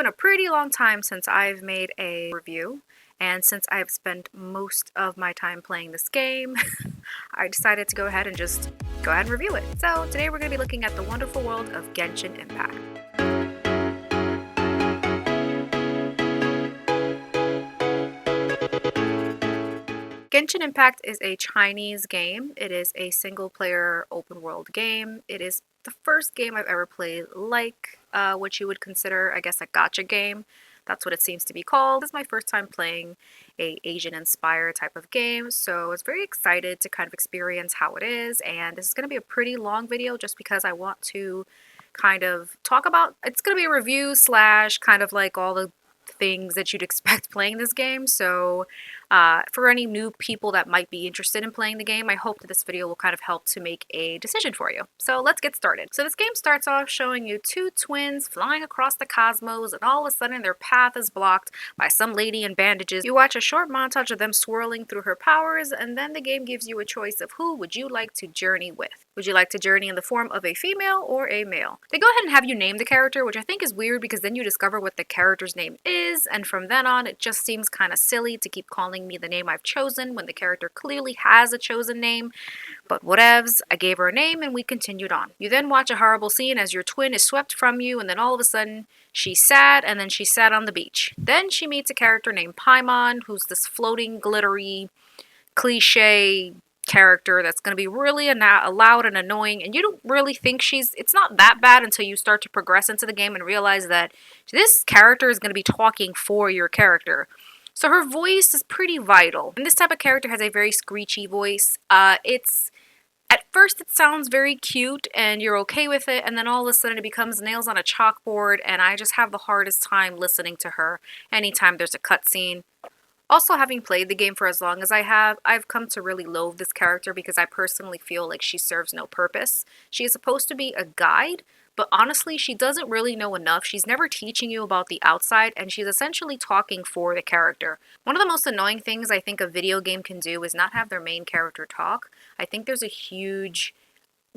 been a pretty long time since I've made a review, and since I've spent most of my time playing this game, I decided to go ahead and review it. So today we're going to be looking at the wonderful world of Genshin Impact. Genshin Impact is a Chinese game. It is a single-player open-world game. It is the first game I've ever played like what you would consider, I guess, a gacha game. That's what it seems to be called. This is my first time playing a Asian-inspired type of game, so I was very excited to kind of experience how it is, and this is going to be a pretty long video just because I want to kind of talk about, it's going to be a review slash kind of like all the things that you'd expect playing this game. So for any new people that might be interested in playing the game, I hope that this video will kind of help to make a decision for you. So let's get started. So this game starts off showing you two twins flying across the cosmos, and all of a sudden their path is blocked by some lady in bandages. You watch a short montage of them swirling through her powers, and then the game gives you a choice of who would you like to journey with. Would you like to journey in the form of a female or a male? They go ahead and have you name the character, which I think is weird because then you discover what the character's name is, and from then on it just seems kind of silly to keep calling me the name I've chosen when the character clearly has a chosen name. But whatevs, I gave her a name and we continued on. You then watch a horrible scene as your twin is swept from you, and then all of a sudden she's sad, and then she's sad on the beach. Then she meets a character named Paimon, who's this floating, glittery, cliche character that's going to be really loud and annoying, and you don't really think it's not that bad until you start to progress into the game and realize that this character is going to be talking for your character. So her voice is pretty vital, and this type of character has a very screechy voice. At first it sounds very cute and you're okay with it, and then all of a sudden it becomes nails on a chalkboard, and I just have the hardest time listening to her anytime there's a cutscene. Also, having played the game for as long as I have, I've come to really loathe this character because I personally feel like she serves no purpose. She is supposed to be a guide, but honestly, she doesn't really know enough. She's never teaching you about the outside, and she's essentially talking for the character. One of the most annoying things I think a video game can do is not have their main character talk. I think there's a huge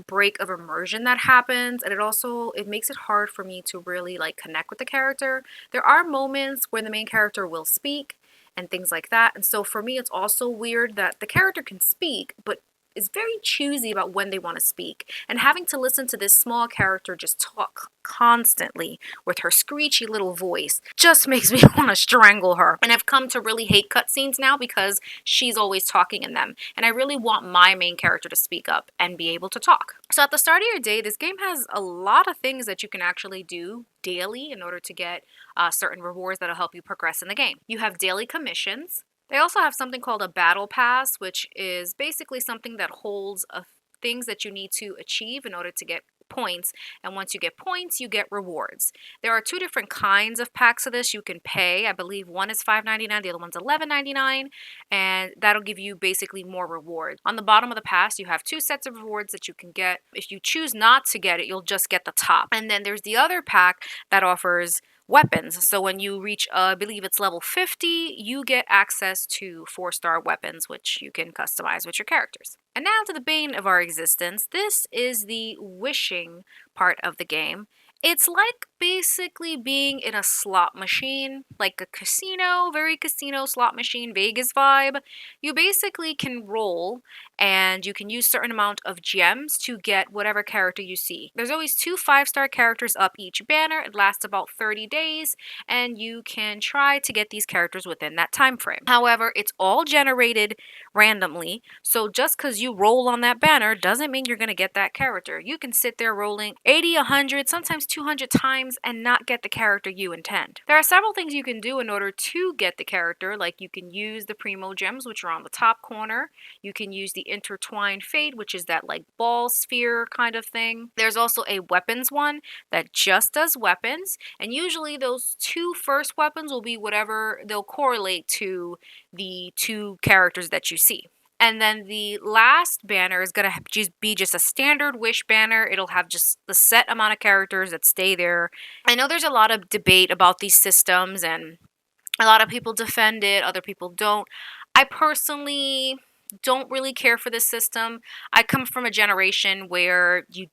break of immersion that happens, and it makes it hard for me to really connect with the character. There are moments where the main character will speak and things like that, and so for me it's also weird that the character can speak but is very choosy about when they want to speak, and having to listen to this small character just talk constantly with her screechy little voice just makes me want to strangle her. And I've come to really hate cutscenes now because she's always talking in them, and I really want my main character to speak up and be able to talk. So at the start of your day, this game has a lot of things that you can actually do daily in order to get certain rewards that'll help you progress in the game. You have daily commissions. They also have something called a battle pass, which is basically something that holds things that you need to achieve in order to get points, and once you get points you get rewards. There are two different kinds of packs of this you can pay. I believe one is $5.99, the other one's $11.99, and that'll give you basically more rewards. On the bottom of the pass you have two sets of rewards that you can get. If you choose not to get it, you'll just get the top. And then there's the other pack that offers weapons. So when you reach, I believe it's level 50, you get access to 4-star weapons, which you can customize with your characters. And now to the bane of our existence. This is the wishing part of the game. It's like basically being in a slot machine, like a casino, very casino slot machine, Vegas vibe. You basically can roll, and you can use certain amount of gems to get whatever character you see. There's always 2 5-star characters up each banner. It lasts about 30 days, and you can try to get these characters within that time frame. However, it's all generated randomly, so just because you roll on that banner doesn't mean you're going to get that character. You can sit there rolling 80, 100, sometimes 200 times and not get the character you intend. There are several things you can do in order to get the character, like you can use the Primo Gems, which are on the top corner. You can use the Intertwined Fate, which is that ball sphere kind of thing. There's also a weapons one that just does weapons, and usually those 2 first weapons will be whatever they'll correlate to the 2 characters that you see. And then the last banner is going to be just a standard wish banner. It'll have just the set amount of characters that stay there. I know there's a lot of debate about these systems, and a lot of people defend it, other people don't. I personally don't really care for this system. I come from a generation where you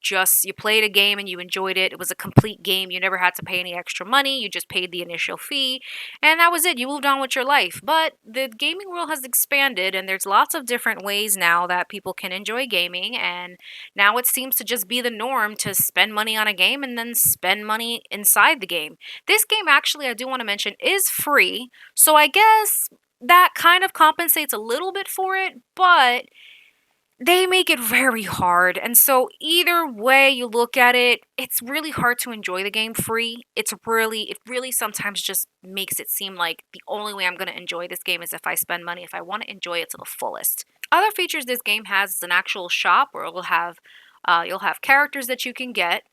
played a game and you enjoyed it. It was a complete game. You never had to pay any extra money. You just paid the initial fee and that was it. You moved on with your life. But the gaming world has expanded and there's lots of different ways now that people can enjoy gaming, and now it seems to just be the norm to spend money on a game and then spend money inside the game. This game actually, I do want to mention, is free. So I guess that kind of compensates a little bit for it, but they make it very hard. And so either way you look at it, it's really hard to enjoy the game free. It really sometimes just makes it seem like the only way I'm going to enjoy this game is if I spend money, if I want to enjoy it to the fullest. Other features this game has is an actual shop where you'll have characters that you can get.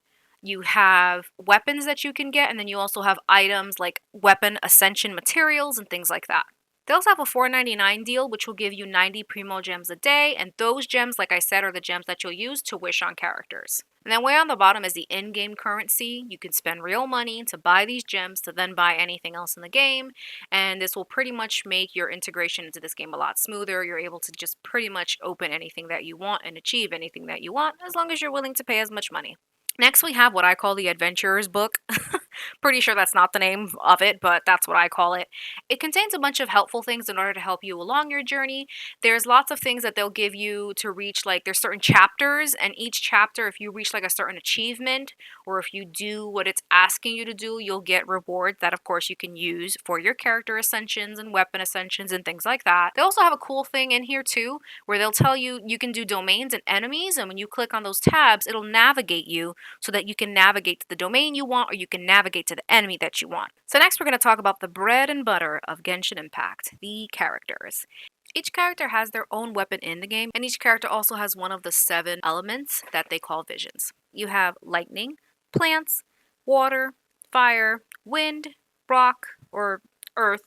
You have weapons that you can get, and then you also have items like weapon ascension materials and things like that. They also have a $4.99 deal, which will give you 90 Primo gems a day, and those gems, like I said, are the gems that you'll use to wish on characters. And then way on the bottom is the in-game currency. You can spend real money to buy these gems to then buy anything else in the game, and this will pretty much make your integration into this game a lot smoother. You're able to just pretty much open anything that you want and achieve anything that you want, as long as you're willing to pay as much money. Next, we have what I call the Adventurer's Book. Pretty sure that's not the name of it, but that's what I call it. It contains a bunch of helpful things in order to help you along your journey. There's lots of things that they'll give you to reach, like, there's certain chapters, and each chapter, if you reach like a certain achievement, or if you do what it's asking you to do, you'll get rewards that, of course, you can use for your character ascensions and weapon ascensions and things like that. They also have a cool thing in here, too, where they'll tell you you can do domains and enemies, and when you click on those tabs, it'll navigate you so that you can navigate to the domain you want or you can navigate to the enemy that you want. So next we're going to talk about the bread and butter of Genshin Impact, the characters. Each character has their own weapon in the game, and each character also has one of the 7 elements that they call visions. You have lightning, plants, water, fire, wind, rock, or earth,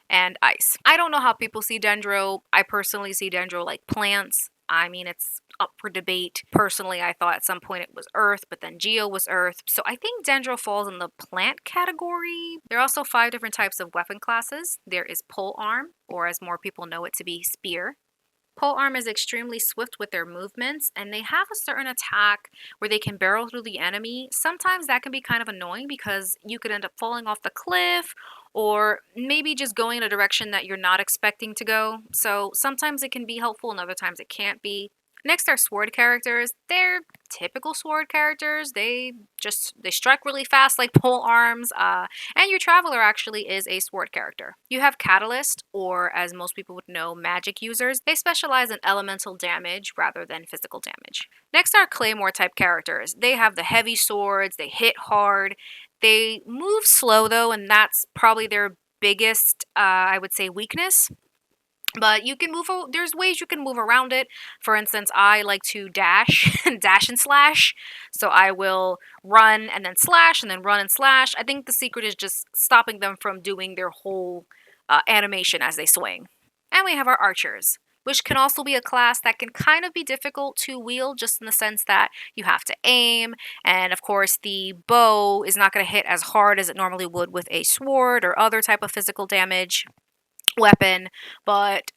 and ice. I don't know how people see Dendro. I personally see Dendro like plants. I mean, it's up for debate. Personally, I thought at some point it was Earth, but then Geo was Earth. So I think Dendro falls in the plant category. There are also 5 different types of weapon classes. There is Pole Arm, or as more people know it to be Spear. Pole Arm is extremely swift with their movements, and they have a certain attack where they can barrel through the enemy. Sometimes that can be kind of annoying because you could end up falling off the cliff or maybe just going in a direction that you're not expecting to go. So sometimes it can be helpful and other times it can't be. Next are sword characters. They're typical sword characters. They strike really fast like pole arms. And your traveler actually is a sword character. You have catalyst, or as most people would know, magic users. They specialize in elemental damage rather than physical damage. Next are claymore type characters. They have the heavy swords. They hit hard. They move slow though, and that's probably their biggest, I would say, weakness. But you can there's ways you can move around it. For instance, I like to dash, dash and slash. So I will run and then slash and then run and slash. I think the secret is just stopping them from doing their whole animation as they swing. And we have our archers, which can also be a class that can kind of be difficult to wield, just in the sense that you have to aim. And of course, the bow is not going to hit as hard as it normally would with a sword or other type of physical damage weapon. But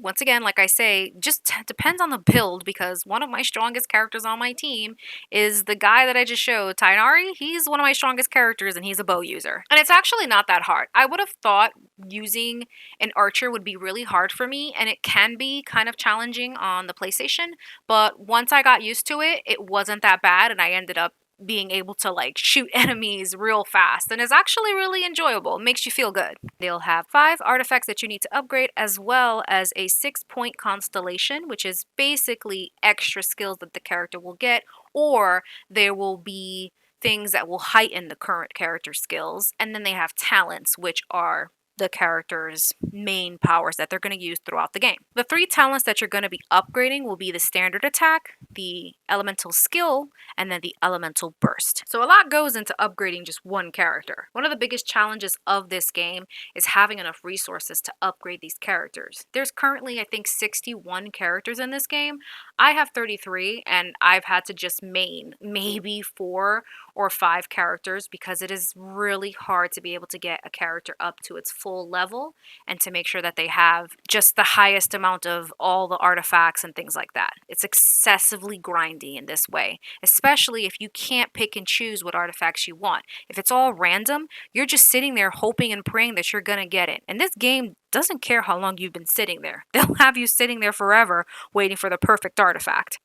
once again, like I say, just depends on the build, because one of my strongest characters on my team is the guy that I just showed, Tainari. He's one of my strongest characters and he's a bow user. And it's actually not that hard. I would have thought using an archer would be really hard for me, and it can be kind of challenging on the PlayStation, but once I got used to it, it wasn't that bad and I ended up being able to like shoot enemies real fast, and it's actually really enjoyable. It makes you feel good. They'll have 5 artifacts that you need to upgrade, as well as a 6-point constellation, which is basically extra skills that the character will get, or there will be things that will heighten the current character skills. And then they have talents, which are the character's main powers that they're going to use throughout the game. The 3 talents that you're going to be upgrading will be the standard attack, the elemental skill, and then the elemental burst. So a lot goes into upgrading just one character. One of the biggest challenges of this game is having enough resources to upgrade these characters. There's currently, I think, 61 characters in this game. I have 33, and I've had to just main maybe 4 or 5 characters because it is really hard to be able to get a character up to its full level and to make sure that they have just the highest amount of all the artifacts and things like that. It's excessively grindy in this way, especially if you can't pick and choose what artifacts you want. If it's all random, you're just sitting there hoping and praying that you're gonna get it. And this game doesn't care how long you've been sitting there. They'll have you sitting there forever waiting for the perfect artifact.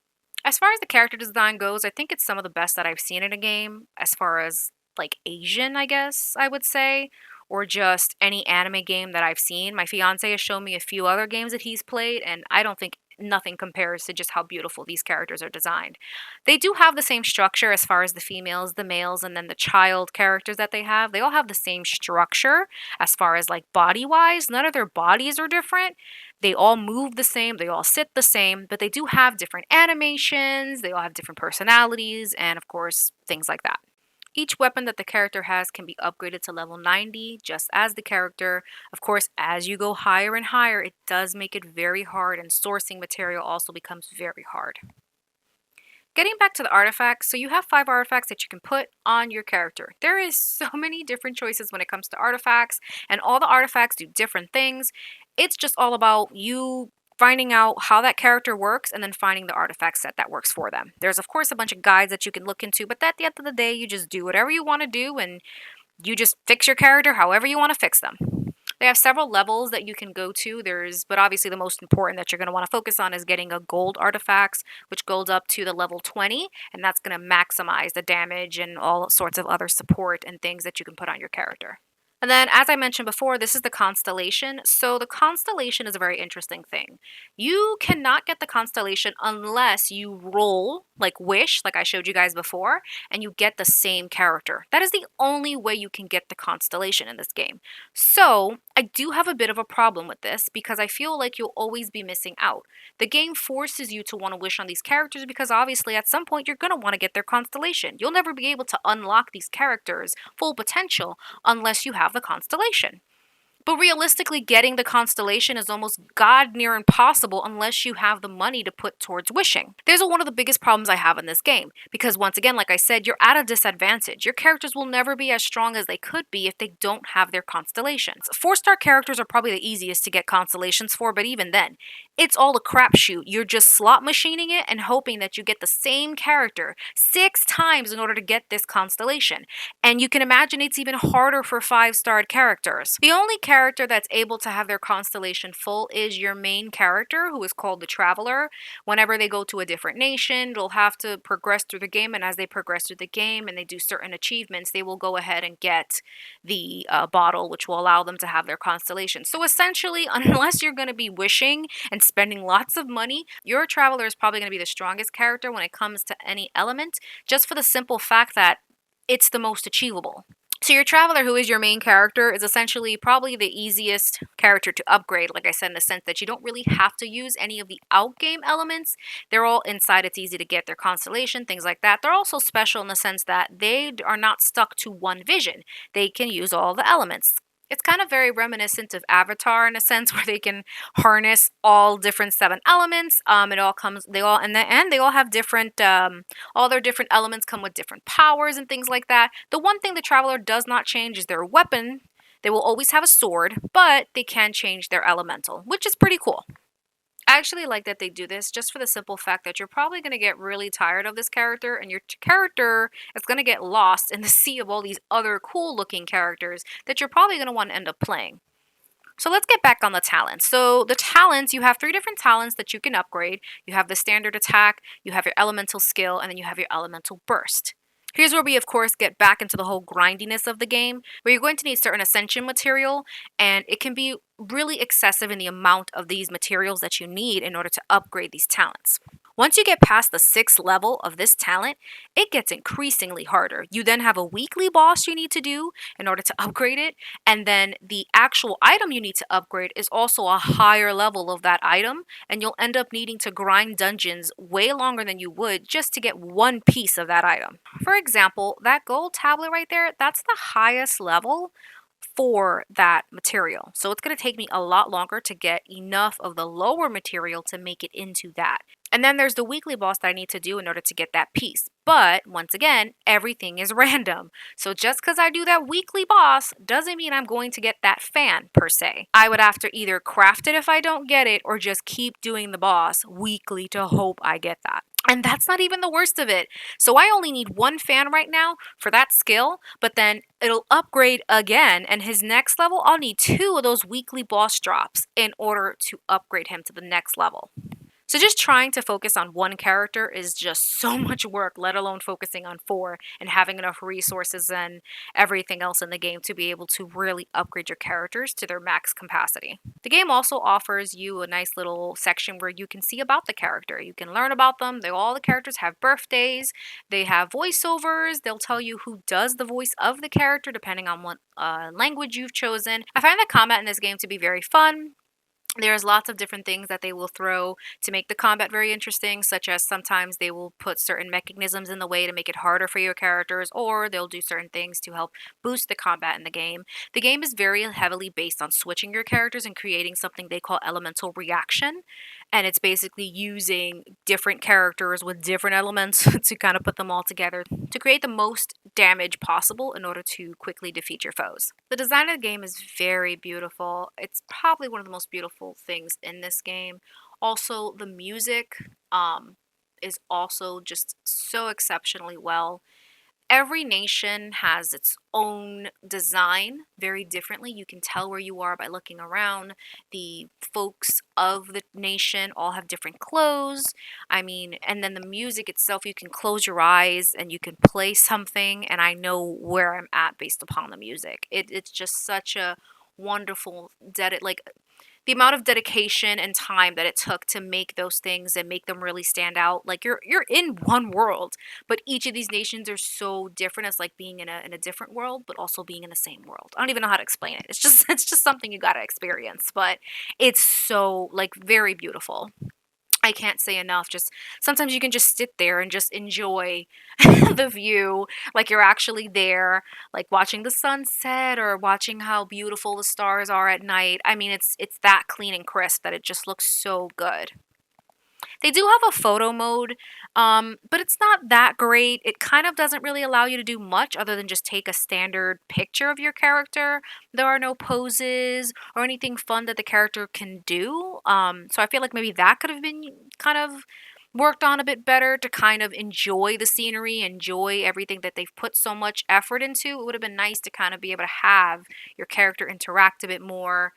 As far as the character design goes, I think it's some of the best that I've seen in a game as far as like Asian, I guess I would say, or just any anime game that I've seen. My fiance has shown me a few other games that he's played, and I don't think nothing compares to just how beautiful these characters are designed. They do have the same structure as far as the females, the males, and then the child characters that they have. They all have the same structure as far as like body wise. None of their bodies are different. They all move the same, they all sit the same, but they do have different animations, they all have different personalities, and of course, things like that. Each weapon that the character has can be upgraded to level 90, just as the character. Of course, as you go higher and higher, it does make it very hard, and sourcing material also becomes very hard. Getting back to the artifacts, so you have 5 artifacts that you can put on your character. There is so many different choices when it comes to artifacts, and all the artifacts do different things. It's just all about you finding out how that character works and then finding the artifact set that works for them. There's of course a bunch of guides that you can look into, but at the end of the day, you just do whatever you want to do and you just fix your character however you want to fix them. They have several levels that you can go to. But obviously the most important that you're going to want to focus on is getting a gold artifacts, which goes up to the level 20, and that's going to maximize the damage and all sorts of other support and things that you can put on your character. And then, as I mentioned before, this is the constellation. So the constellation is a very interesting thing. You cannot get the constellation unless you roll, like Wish, like I showed you guys before, and you get the same character. That is the only way you can get the constellation in this game. So I do have a bit of a problem with this because I feel like you'll always be missing out. The game forces you to want to wish on these characters because obviously at some point you're going to want to get their constellation. You'll never be able to unlock these characters' full potential unless you have the constellation. But realistically, getting the constellation is almost god near impossible unless you have the money to put towards wishing. There's one of the biggest problems I have in this game, because once again, like I said, you're at a disadvantage. Your characters will never be as strong as they could be if they don't have their constellations. 4-star characters are probably the easiest to get constellations for, but even then, it's all a crapshoot. You're just slot machining it and hoping that you get the same character 6 times in order to get this constellation. And you can imagine it's even harder for 5-starred characters. The only character that's able to have their constellation full is your main character, who is called the Traveler. Whenever they go to a different nation, they'll have to progress through the game, and as they progress through the game and they do certain achievements, they will go ahead and get the bottle, which will allow them to have their constellation. So essentially, unless you're going to be wishing and spending lots of money, your Traveler is probably going to be the strongest character when it comes to any element, just for the simple fact that it's the most achievable. So your Traveler, who is your main character, is essentially probably the easiest character to upgrade, like I said, in the sense that you don't really have to use any of the out-game elements. They're all inside. It's easy to get their constellation, things like that. They're also special in the sense that they are not stuck to one vision. They can use all the elements. It's kind of very reminiscent of Avatar in a sense where they can harness all different 7 elements. It all comes, they all, in the end, they all have different, all their different elements come with different powers and things like that. The one thing the Traveler does not change is their weapon. They will always have a sword, but they can change their elemental, which is pretty cool. I actually like that they do this just for the simple fact that you're probably going to get really tired of this character and your character is going to get lost in the sea of all these other cool looking characters that you're probably going to want to end up playing. So let's get back on the talents. So the talents, you have 3 different talents that you can upgrade. You have the standard attack, you have your elemental skill, and then you have your elemental burst. Here's where we, of course, get back into the whole grindiness of the game, where you're going to need certain ascension material, and it can be really excessive in the amount of these materials that you need in order to upgrade these talents. Once you get past the 6th level of this talent, it gets increasingly harder. You then have a weekly boss you need to do in order to upgrade it, and then the actual item you need to upgrade is also a higher level of that item, and you'll end up needing to grind dungeons way longer than you would just to get one piece of that item. For example, that gold tablet right there, that's the highest level for that material. So it's going to take me a lot longer to get enough of the lower material to make it into that. And then there's the weekly boss that I need to do in order to get that piece. But once again, everything is random. So just because I do that weekly boss doesn't mean I'm going to get that fan per se. I would have to either craft it if I don't get it or just keep doing the boss weekly to hope I get that. And that's not even the worst of it. So I only need one fan right now for that skill, but then it'll upgrade again. And his next level, I'll need two of those weekly boss drops in order to upgrade him to the next level. So just trying to focus on one character is just so much work, let alone focusing on four and having enough resources and everything else in the game to be able to really upgrade your characters to their max capacity. The game also offers you a nice little section where you can see about the character. You can learn about them. All the characters have birthdays, they have voiceovers, they'll tell you who does the voice of the character depending on what language you've chosen. I find the combat in this game to be very fun. There's lots of different things that they will throw to make the combat very interesting, such as sometimes they will put certain mechanisms in the way to make it harder for your characters, or they'll do certain things to help boost the combat in the game. The game is very heavily based on switching your characters and creating something they call elemental reaction. And it's basically using different characters with different elements to kind of put them all together to create the most damage possible in order to quickly defeat your foes. The design of the game is very beautiful. It's probably one of the most beautiful things in this game. Also, the music is also just so exceptionally well. Every nation has its own design very differently. You can tell where you are by looking around. The folks of the nation all have different clothes. I mean, and then the music itself, you can close your eyes and you can play something, and I know where I'm at based upon the music. It's just such a wonderful, like the amount of dedication and time that it took to make those things and make them really stand out. Like you're in one world, but each of these nations are so different. It's like being in a different world, but also being in the same world. I don't even know how to explain it. It's just it's just something you gotta experience. But it's so like very beautiful. I can't say enough. Just sometimes you can just sit there and just enjoy the view, like you're actually there, like watching the sunset or watching how beautiful the stars are at night. I mean, it's that clean and crisp that it just looks so good. They do have a photo mode, but it's not that great. It kind of doesn't really allow you to do much other than just take a standard picture of your character. There are no poses or anything fun that the character can do. So I feel like maybe that could have been kind of worked on a bit better to kind of enjoy the scenery, enjoy everything that they've put so much effort into. It would have been nice to kind of be able to have your character interact a bit more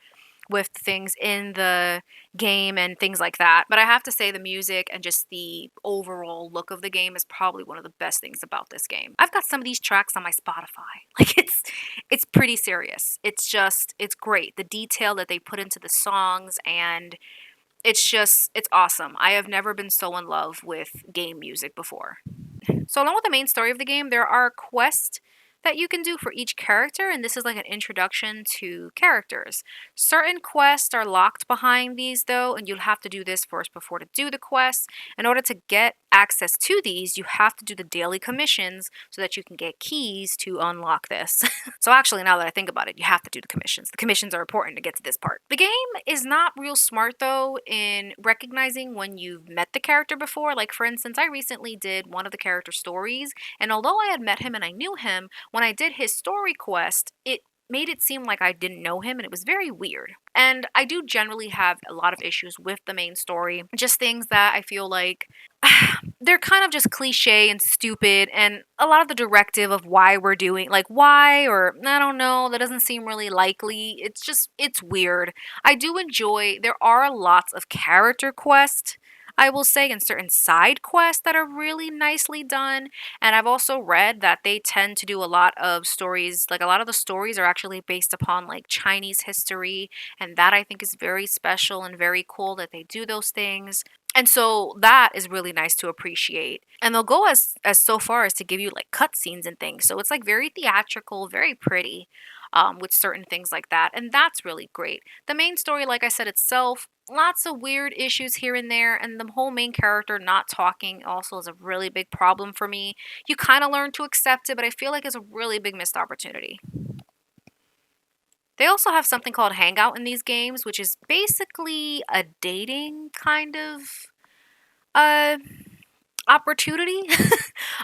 with things in the game and things like that. But I have to say the music and just the overall look of the game is probably one of the best things about this game. I've got some of these tracks on my Spotify. Like it's pretty serious. It's just it's great. The detail that they put into the songs and it's awesome. I have never been so in love with game music before. So along with the main story of the game, there are quests that you can do for each character, and this is like an introduction to characters. Certain quests are locked behind these though, and you'll have to do this first before to do the quests. In order to get access to these, you have to do the daily commissions so that you can get keys to unlock this. So actually, now that I think about it, you have to do the commissions. The commissions are important to get to this part. The game is not real smart though in recognizing when you've met the character before. Like for instance, I recently did one of the character stories, and although I had met him and I knew him, when I did his story quest, it made it seem like I didn't know him, and it was very weird. And I do generally have a lot of issues with the main story, just things that I feel like they're kind of just cliche and stupid, and a lot of the directive of why we're doing like why or I don't know, that doesn't seem really likely. It's weird. I do enjoy there are lots of character quests, I will say, and certain side quests that are really nicely done. And I've also read that they tend to do a lot of stories, like a lot of the stories are actually based upon like Chinese history, and that I think is very special and very cool that they do those things. And so that is really nice to appreciate. And they'll go as so far as to give you like cutscenes and things. So it's like very theatrical, very pretty, with certain things like that. And that's really great. The main story, like I said itself, lots of weird issues here and there, and the whole main character not talking also is a really big problem for me. You kind of learn to accept it, but I feel like it's a really big missed opportunity. They also have something called Hangout in these games, which is basically a dating kind of Uh, Opportunity.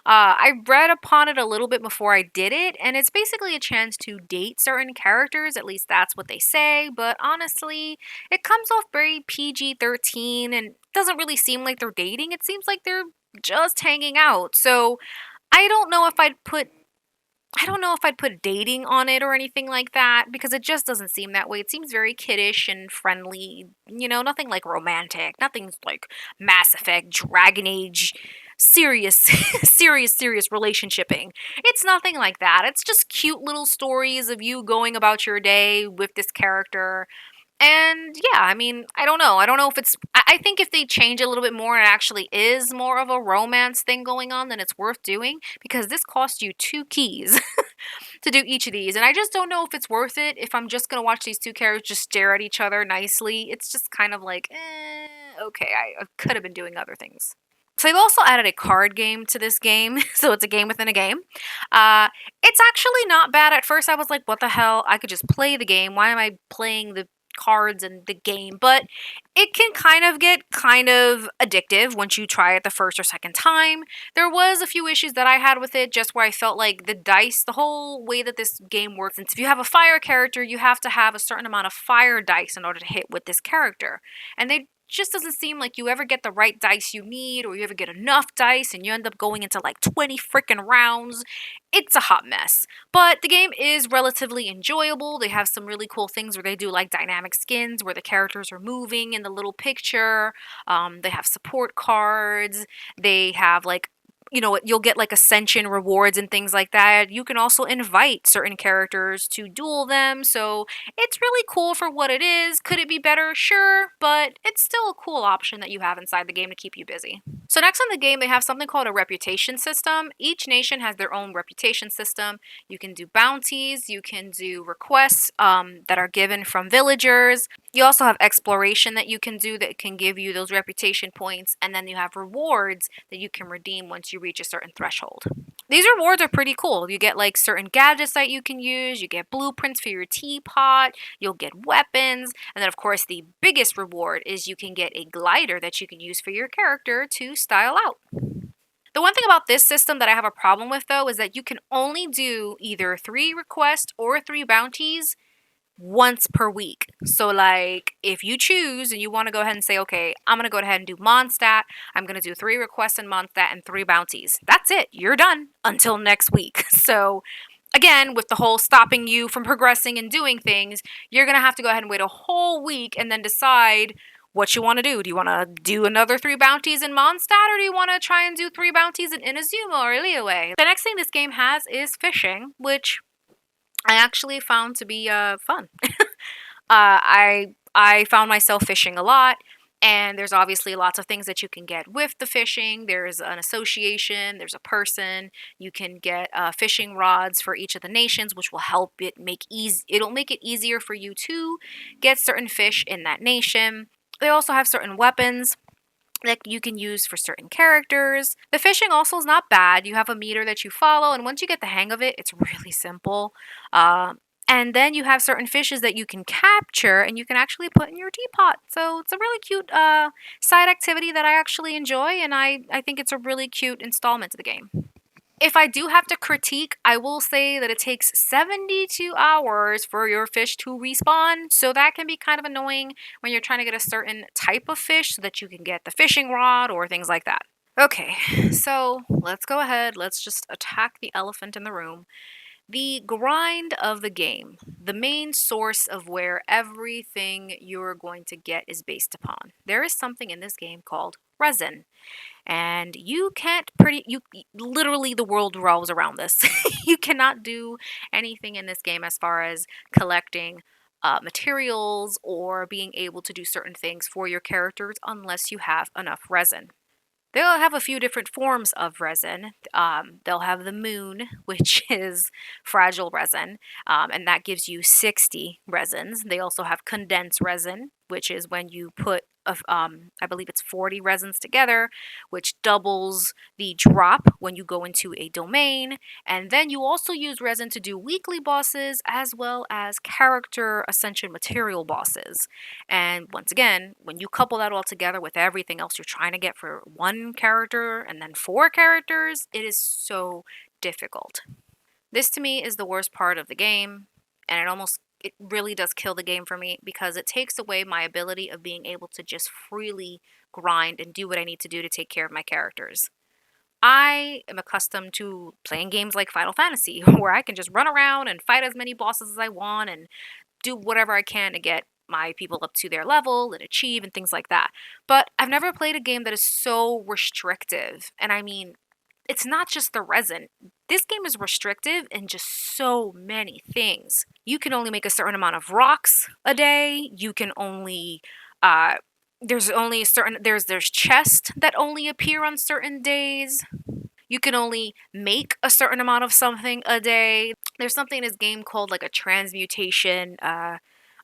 I read upon it a little bit before I did it, and it's basically a chance to date certain characters. At least that's what they say. But honestly, it comes off very PG-13 and doesn't really seem like they're dating. It seems like they're just hanging out. So I don't know if I'd put I don't know if I'd put dating on it or anything like that because it just doesn't seem that way. It seems very kiddish and friendly, nothing like romantic, nothing's like Mass Effect, Dragon Age, serious, serious relationshiping. It's nothing like that. It's just cute little stories of you going about your day with this character. And yeah, I mean, I don't know. I don't know if it's. I think if they change a little bit more, it actually is more of a romance thing going on, then it's worth doing because this costs you 2 keys to do each of these. And I just don't know if it's worth it if I'm just going to watch these two characters just stare at each other nicely. It's just kind of like, okay, I could have been doing other things. So they've also added a card game to this game, so it's a game within a game. It's actually not bad. At first, I was like, "What the hell? I could just play the game. Why am I playing the cards and the game?" But it can kind of get kind of addictive once you try it the first or second time. There was a few issues that I had with it, just where I felt like the dice, the whole way that this game works. And if you have a fire character, you have to have a certain amount of fire dice in order to hit with this character, and they just doesn't seem like you ever get the right dice you need or you ever get enough dice and you end up going into like 20 freaking rounds. It's a hot mess. But the game is relatively enjoyable. They have some really cool things where they do like dynamic skins where the characters are moving in the little picture. They have support cards. They have like you'll get like ascension rewards and things like that. You can also invite certain characters to duel them. So it's really cool for what it is. Could it be better? Sure, but it's still a cool option that you have inside the game to keep you busy. So next on the game, they have something called a reputation system. Each nation has their own reputation system. You can do bounties, you can do requests that are given from villagers. You also have exploration that you can do that can give you those reputation points, and then you have rewards that you can redeem once you reach a certain threshold. These rewards are pretty cool. You get like certain gadgets that you can use, you get blueprints for your teapot, you'll get weapons, and then of course the biggest reward is you can get a glider that you can use for your character to style out. The one thing about this system that I have a problem with though is that you can only do either 3 requests or 3 bounties once per week. So like if you choose and you want to go ahead and say, okay, I'm going to go ahead and do Mondstadt, I'm going to do 3 requests in Mondstadt and 3 bounties. That's it. You're done until next week. So again, with the whole stopping you from progressing and doing things, you're going to have to go ahead and wait a whole week and then decide what you want to do. Do you want to do another 3 bounties in Mondstadt, or do you want to try and do 3 bounties in Inazuma or Liyue? The next thing this game has is fishing, which I actually found to be fun. I found myself fishing a lot, and there's obviously lots of things that you can get with the fishing. There's an association, there's a person. You can get fishing rods for each of the nations, which will help it make easy. It'll make it easier for you to get certain fish in that nation. They also have certain weapons that you can use for certain characters. The fishing also is not bad. You have a meter that you follow, and once you get the hang of it, it's really simple. And then you have certain fishes that you can capture and you can actually put in your teapot. So it's a really cute side activity that I actually enjoy, and I think it's a really cute installment to the game. If I do have to critique, I will say that it takes 72 hours for your fish to respawn, so that can be kind of annoying when you're trying to get a certain type of fish so that you can get the fishing rod or things like that. Okay, so let's go ahead, let's just attack the elephant in the room. The grind of the game, the main source of where everything you're going to get is based upon. There is something in this game called resin. And you can't you literally the world revolves around this. You cannot do anything in this game as far as collecting materials or being able to do certain things for your characters unless you have enough resin. They'll have a few different forms of resin. They'll have the moon, which is fragile resin, and that gives you 60 resins. They also have condensed resin, which is when you put of I believe it's 40 resins together, which doubles the drop when you go into a domain. And then you also use resin to do weekly bosses as well as character ascension material bosses. And once again, when you couple that all together with everything else you're trying to get for one character and then four characters, it is so difficult. This to me is the worst part of the game, and it really does kill the game for me because it takes away my ability of being able to just freely grind and do what I need to do to take care of my characters. I am accustomed to playing games like Final Fantasy where I can just run around and fight as many bosses as I want and do whatever I can to get my people up to their level and achieve and things like that. But I've never played a game that is so restrictive. And I mean, it's not just the resin. This game is restrictive in just so many things. You can only make a certain amount of rocks a day. You can only uh there's only certain there's chests that only appear on certain days. You can only make a certain amount of something a day. There's something in this game called like a transmutation. I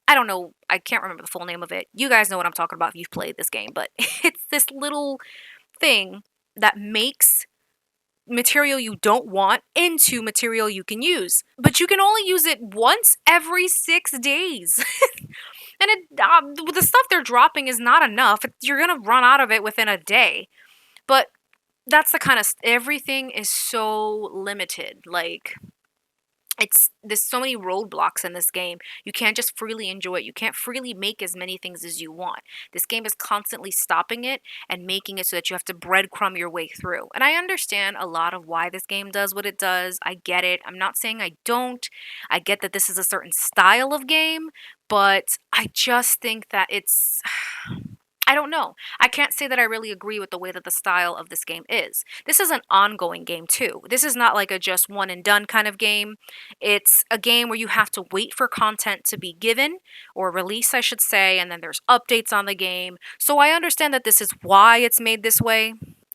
don't know. I can't remember the full name of it. You guys know what I'm talking about if you've played this game, but it's this little thing that makes material you don't want into material you can use. But you can only use it once every 6 days. And the stuff they're dropping is not enough. You're going to run out of it within a day. But that's the kind of everything is so limited. Like there's so many roadblocks in this game. You can't just freely enjoy it. You can't freely make as many things as you want. This game is constantly stopping it and making it so that you have to breadcrumb your way through. And I understand a lot of why this game does what it does. I get it. I'm not saying I don't. I get that this is a certain style of game, but I just think that it's I don't know. I can't say that I really agree with the way that the style of this game is. This is an ongoing game too. This is not like a just one and done kind of game. It's a game where you have to wait for content to be given or release, I should say, and then there's updates on the game. So I understand that this is why it's made this way.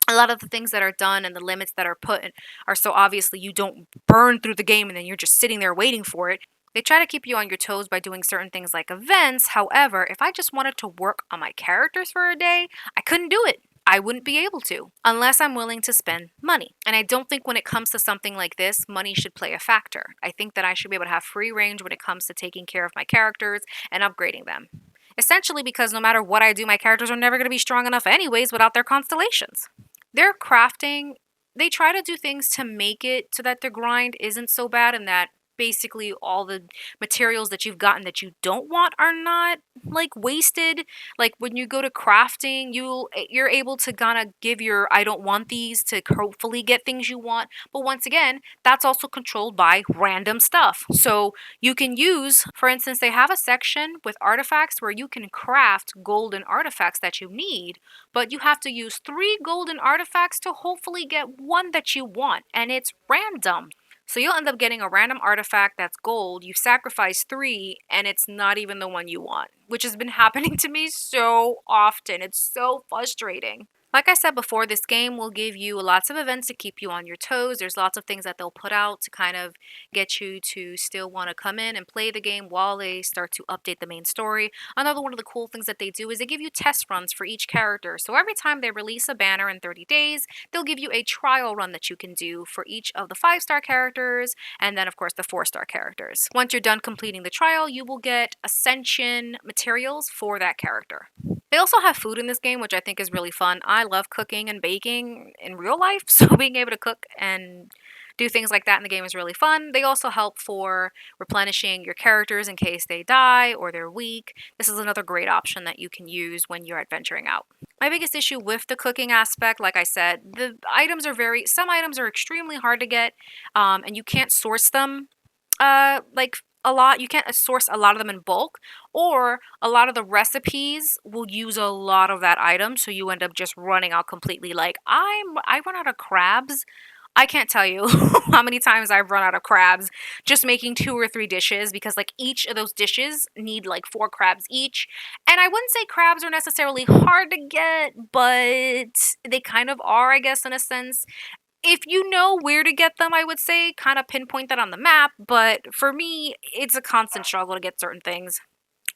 A lot of the things that are done and the limits that are put are so obviously you don't burn through the game and then you're just sitting there waiting for it. They try to keep you on your toes by doing certain things like events. However, if I just wanted to work on my characters for a day, I couldn't do it. I wouldn't be able to unless I'm willing to spend money. And I don't think when it comes to something like this, money should play a factor. I think that I should be able to have free range when it comes to taking care of my characters and upgrading them. Essentially because no matter what I do, my characters are never going to be strong enough anyways without their constellations. Their crafting, they try to do things to make it so that the grind isn't so bad and that basically all the materials that you've gotten that you don't want are not like wasted. Like when you go to crafting, you're able to kind of give your I don't want these to hopefully get things you want. But once again, that's also controlled by random stuff. So you can use, for instance, they have a section with artifacts where you can craft golden artifacts that you need, but you have to use 3 golden artifacts to hopefully get one that you want, and it's random. So you'll end up getting a random artifact that's gold. You sacrifice 3 and it's not even the one you want, which has been happening to me so often. It's so frustrating. Like I said before, this game will give you lots of events to keep you on your toes. There's lots of things that they'll put out to kind of get you to still want to come in and play the game while they start to update the main story. Another one of the cool things that they do is they give you test runs for each character. So every time they release a banner in 30 days, they'll give you a trial run that you can do for each of the 5-star characters and then, of course, the 4-star characters. Once you're done completing the trial, you will get ascension materials for that character. They also have food in this game, which I think is really fun. I love cooking and baking in real life, so being able to cook and do things like that in the game is really fun. They also help for replenishing your characters in case they die or they're weak. This is another great option that you can use when you're adventuring out. My biggest issue with the cooking aspect, like I said, some items are extremely hard to get, and you can't source them like a lot. You can't source a lot of them in bulk, or a lot of the recipes will use a lot of that item, so you end up just running out completely. Like I run out of crabs. I can't tell you how many times I've run out of crabs just making 2 or 3 dishes because like each of those dishes need like 4 crabs each. And I wouldn't say crabs are necessarily hard to get, but they kind of are, I guess, in a sense. If you know where to get them, I would say kind of pinpoint that on the map, but for me, it's a constant struggle to get certain things.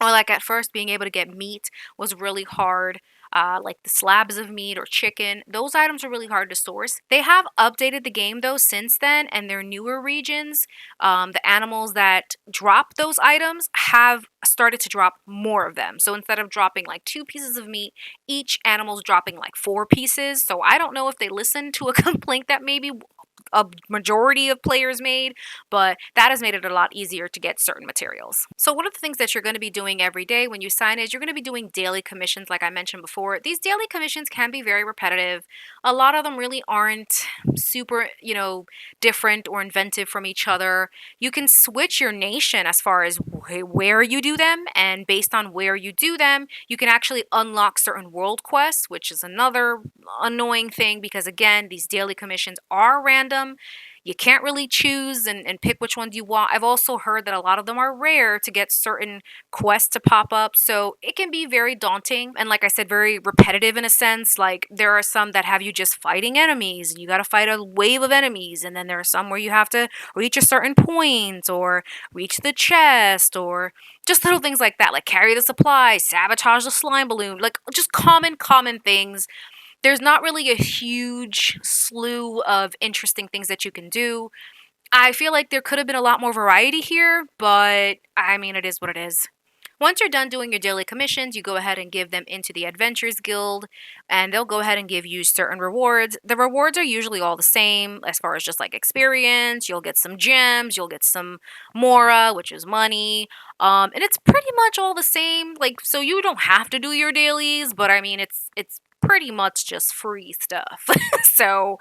Or like at first being able to get meat was really hard. Like the slabs of meat or chicken, those items are really hard to source. They have updated the game though since then, and their newer regions, the animals that drop those items have started to drop more of them. So instead of dropping like 2 pieces of meat, each animal's dropping like 4 pieces. So I don't know if they listened to a complaint that maybe a majority of players made, but that has made it a lot easier to get certain materials. So one of the things that you're going to be doing every day when you sign is you're going to be doing daily commissions like I mentioned before. These daily commissions can be very repetitive. A lot of them really aren't super, different or inventive from each other. You can switch your nation as far as where you do them, and based on where you do them, you can actually unlock certain world quests, which is another annoying thing because again, these daily commissions are random. You can't really choose and pick which ones you want. I've also heard that a lot of them are rare to get certain quests to pop up. So it can be very daunting and, like I said, very repetitive in a sense. Like there are some that have you just fighting enemies and you got to fight a wave of enemies. And then there are some where you have to reach a certain point or reach the chest or just little things like that, like carry the supplies, sabotage the slime balloon, like just common things. There's not really a huge slew of interesting things that you can do. I feel like there could have been a lot more variety here, but I mean, it is what it is. Once you're done doing your daily commissions, you go ahead and give them into the Adventurers Guild, and they'll go ahead and give you certain rewards. The rewards are usually all the same as far as just like experience. You'll get some gems, you'll get some Mora, which is money, and it's pretty much all the same. Like, so you don't have to do your dailies, but I mean, it's pretty much just free stuff. So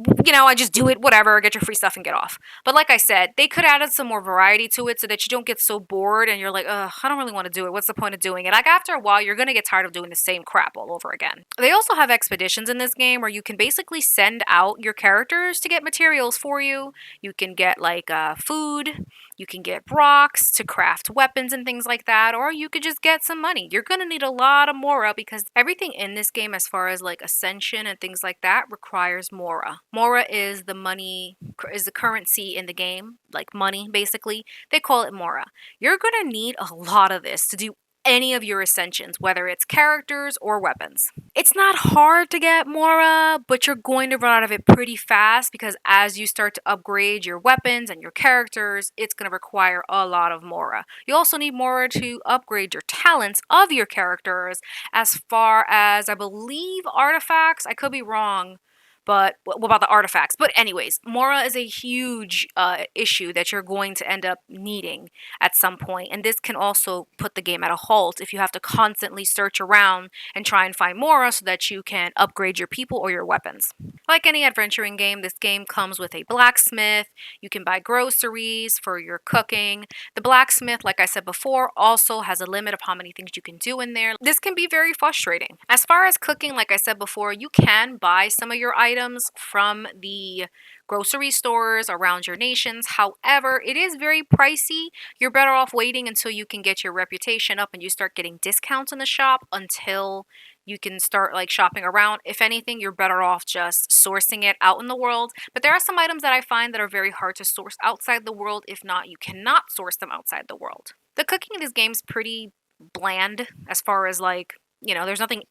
I just do it, whatever, get your free stuff and get off. But like I said, they could add some more variety to it so that you don't get so bored and you're like, ugh, I don't really want to do it. What's the point of doing it? Like after a while, you're going to get tired of doing the same crap all over again. They also have expeditions in this game where you can basically send out your characters to get materials for you. You can get like food. You can get rocks to craft weapons and things like that, or you could just get some money. You're going to need a lot of Mora because everything in this game, as far as like ascension and things like that, requires Mora. Mora is the money, is the currency in the game, like money basically. They call it Mora. You're going to need a lot of this to do any of your ascensions, whether it's characters or weapons. It's not hard to get Mora, but you're going to run out of it pretty fast because as you start to upgrade your weapons and your characters, it's going to require a lot of Mora. You also need Mora to upgrade your talents of your characters as far as, I believe, artifacts. I could be wrong. But what about the artifacts? But anyways, Mora is a huge issue that you're going to end up needing at some point, and this can also put the game at a halt if you have to constantly search around and try and find Mora so that you can upgrade your people or your weapons. Like any adventuring game, this game comes with a blacksmith. You can buy groceries for your cooking. The blacksmith, like I said before, also has a limit of how many things you can do in there. This can be very frustrating. As far as cooking, like I said before, you can buy some of your items from the grocery stores around your nations. However, it is very pricey. You're better off waiting until you can get your reputation up and you start getting discounts in the shop until you can start like shopping around. If anything, you're better off just sourcing it out in the world. But there are some items that I find that are very hard to source outside the world. If not, you cannot source them outside the world. The cooking in this game is pretty bland as far as like there's nothing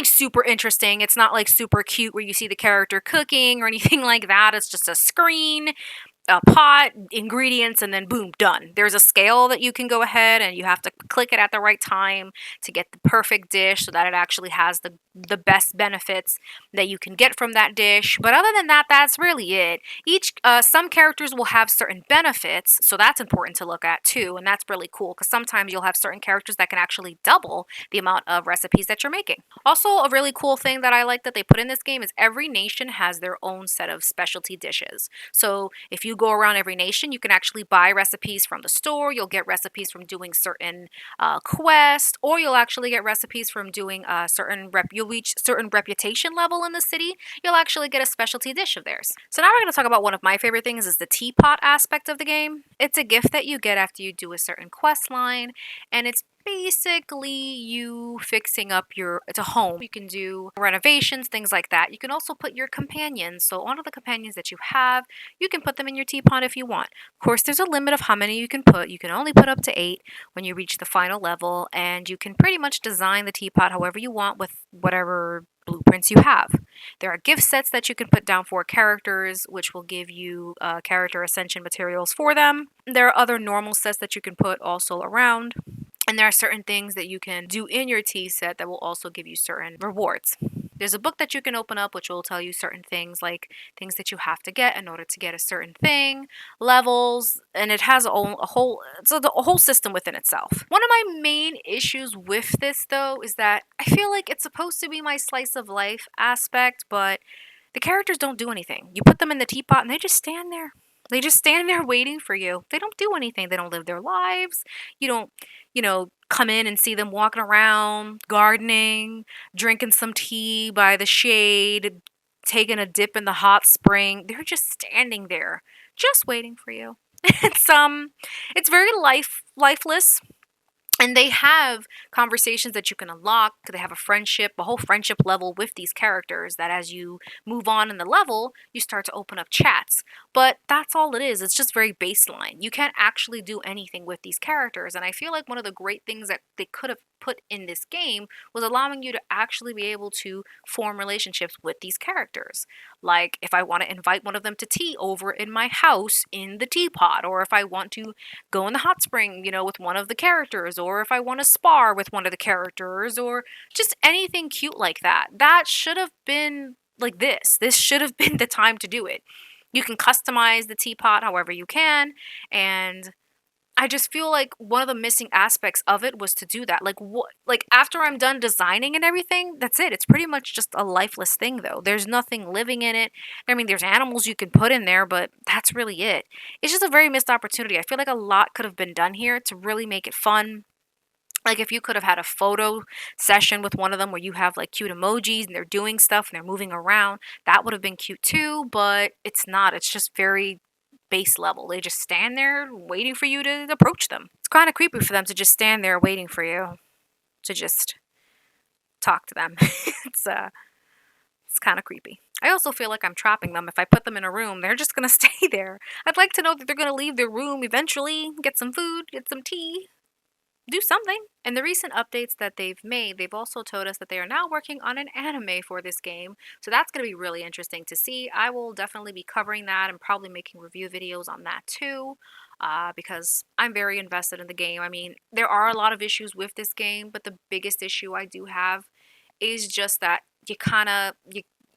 super interesting. It's not like super cute where you see the character cooking or anything like that. It's just a screen, a pot, ingredients, and then boom, done. There's a scale that you can go ahead and you have to click it at the right time to get the perfect dish so that it actually has the best benefits that you can get from that dish. But other than that, that's really it. Some characters will have certain benefits, so that's important to look at too, and that's really cool because sometimes you'll have certain characters that can actually double the amount of recipes that you're making. Also, a really cool thing that I like that they put in this game is every nation has their own set of specialty dishes. So if you go around every nation, you can actually buy recipes from the store. You'll get recipes from doing certain quests, or you'll actually get recipes from doing you'll reach certain reputation level in the city. You'll actually get a specialty dish of theirs. So now we're going to talk about one of my favorite things is the teapot aspect of the game. It's a gift that you get after you do a certain quest line, and it's basically you fixing up it's a home. You can do renovations, things like that. You can also put your companions. So all of the companions that you have, you can put them in your teapot if you want. Of course, there's a limit of how many you can put. You can only put up to 8 when you reach the final level, and you can pretty much design the teapot however you want with whatever blueprints you have. There are gift sets that you can put down for characters, which will give you character ascension materials for them. There are other normal sets that you can put also around. And there are certain things that you can do in your tea set that will also give you certain rewards. There's a book that you can open up which will tell you certain things, like things that you have to get in order to get a certain thing, levels, and it has a whole a whole system within itself. One of my main issues with this though is that I feel like it's supposed to be my slice of life aspect, but the characters don't do anything. You put them in the teapot and they just stand there. They just stand there waiting for you. They don't do anything. They don't live their lives. You don't, come in and see them walking around, gardening, drinking some tea by the shade, taking a dip in the hot spring. They're just standing there, just waiting for you. It's very lifeless, and they have conversations that you can unlock. They have a whole friendship level with these characters that as you move on in the level, you start to open up chats. But that's all it is. It's just very baseline. You can't actually do anything with these characters. And I feel like one of the great things that they could have put in this game was allowing you to actually be able to form relationships with these characters. Like if I want to invite one of them to tea over in my house in the teapot, or if I want to go in the hot spring, with one of the characters, or if I want to spar with one of the characters, or just anything cute like that. That should have been like this. This should have been the time to do it. You can customize the teapot however you can, and I just feel like one of the missing aspects of it was to do that. Like what, like after I'm done designing and everything, that's it. It's pretty much just a lifeless thing though. There's nothing living in it. I mean, there's animals you can put in there, but that's really it. It's just a very missed opportunity. I feel like a lot could have been done here to really make it fun. Like if you could have had a photo session with one of them where you have like cute emojis and they're doing stuff and they're moving around, that would have been cute too, but it's not. It's just very base level. They just stand there waiting for you to approach them. It's kind of creepy for them to just stand there waiting for you to just talk to them. it's uh it's kind of creepy. I also feel like I'm trapping them. If I put them in a room, they're just going to stay there. I'd like to know that they're going to leave their room eventually, get some food, get some tea, do something. In the recent updates that they've made, they've also told us that they are now working on an anime for this game. So that's going to be really interesting to see. I will definitely be covering that and probably making review videos on that too. Because I'm very invested in the game. I mean, there are a lot of issues with this game, but the biggest issue I do have is just that you kind of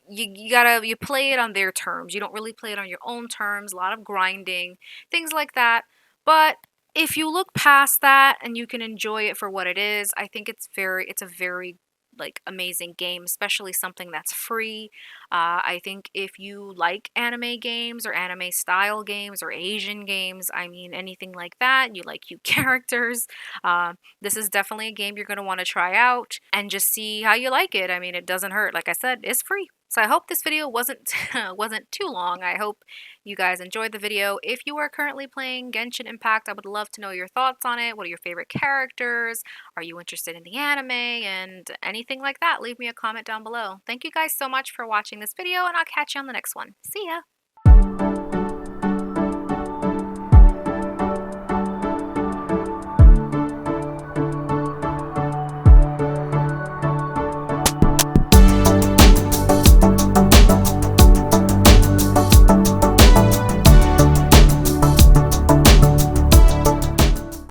you play it on their terms. You don't really play it on your own terms. A lot of grinding, things like that. But if you look past that and you can enjoy it for what it is, I think it's a very like amazing game, especially something that's free. I think if you like anime games or anime style games or Asian games, I mean anything like that, you like cute characters, this is definitely a game you're going to want to try out and just see how you like it. I mean, it doesn't hurt. Like I said, it's free. So I hope this video wasn't wasn't too long. I hope you guys enjoyed the video. If you are currently playing Genshin Impact, I would love to know your thoughts on it. What are your favorite characters? Are you interested in the anime? And anything like that, leave me a comment down below. Thank you guys so much for watching this video, and I'll catch you on the next one. See ya!